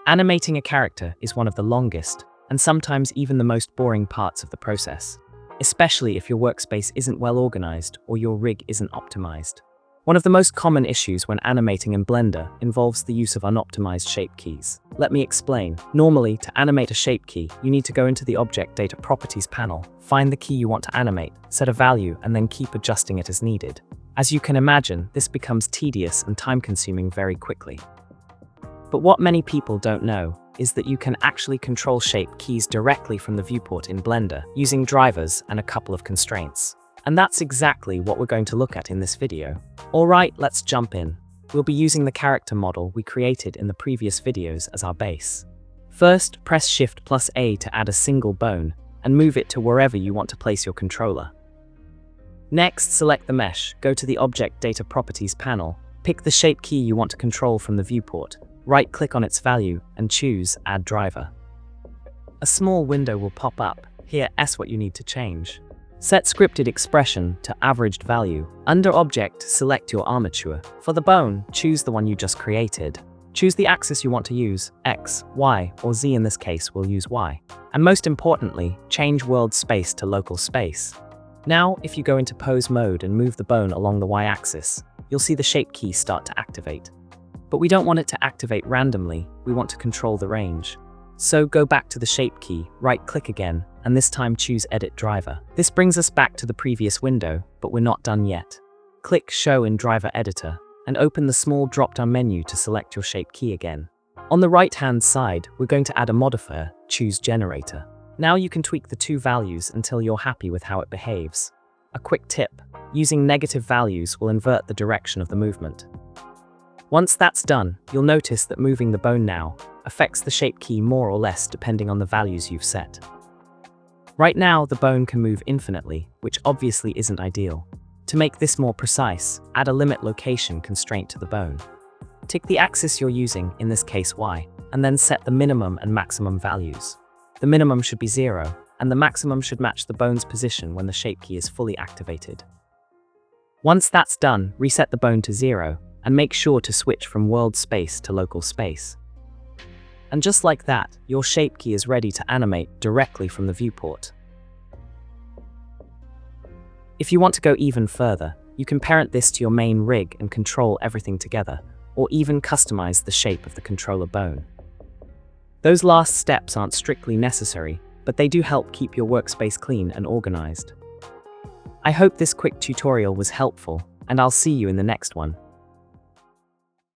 Animating a character is one of the longest, and sometimes even the most boring parts of the process, especially if your workspace isn't well organized or your rig isn't optimized. One of the most common issues when animating in Blender involves the use of unoptimized shape keys. Let me explain. Normally, to animate a shape key, you need to go into the Object Data Properties panel, find the key you want to animate, set a value, and then keep adjusting it as needed. As you can imagine, this becomes tedious and time-consuming very quickly. But what many people don't know is that you can actually control shape keys directly from the viewport in Blender using drivers and a couple of constraints. And that's exactly what we're going to look at in this video. Alright, let's jump in. We'll be using the character model we created in the previous videos as our base. First, press Shift+A to add a single bone and move it to wherever you want to place your controller. Next, select the mesh, go to the Object Data Properties panel, pick the shape key you want to control from the viewport, right-click on its value and choose Add Driver. A small window will pop up. Here, S what you need to change. Set scripted expression to averaged value. Under Object, select your armature. For the bone, choose the one you just created. Choose the axis you want to use, X, Y, or Z in this case, we'll use Y. And most importantly, change world space to local space. Now, if you go into pose mode and move the bone along the Y-axis, you'll see the shape key start to activate. But we don't want it to activate randomly, we want to control the range. So go back to the shape key, right-click again, and this time choose Edit Driver. This brings us back to the previous window, but we're not done yet. Click Show in Driver Editor, and open the small drop-down menu to select your shape key again. On the right-hand side, we're going to add a modifier, choose Generator. Now you can tweak the two values until you're happy with how it behaves. A quick tip, using negative values will invert the direction of the movement. Once that's done, you'll notice that moving the bone now affects the shape key more or less depending on the values you've set. Right now, the bone can move infinitely, which obviously isn't ideal. To make this more precise, add a limit location constraint to the bone. Tick the axis you're using, in this case Y, and then set the minimum and maximum values. The minimum should be 0, and the maximum should match the bone's position when the shape key is fully activated. Once that's done, reset the bone to 0, and make sure to switch from world space to local space. And just like that, your shape key is ready to animate directly from the viewport. If you want to go even further, you can parent this to your main rig and control everything together, or even customize the shape of the controller bone. Those last steps aren't strictly necessary, but they do help keep your workspace clean and organized. I hope this quick tutorial was helpful, and I'll see you in the next one.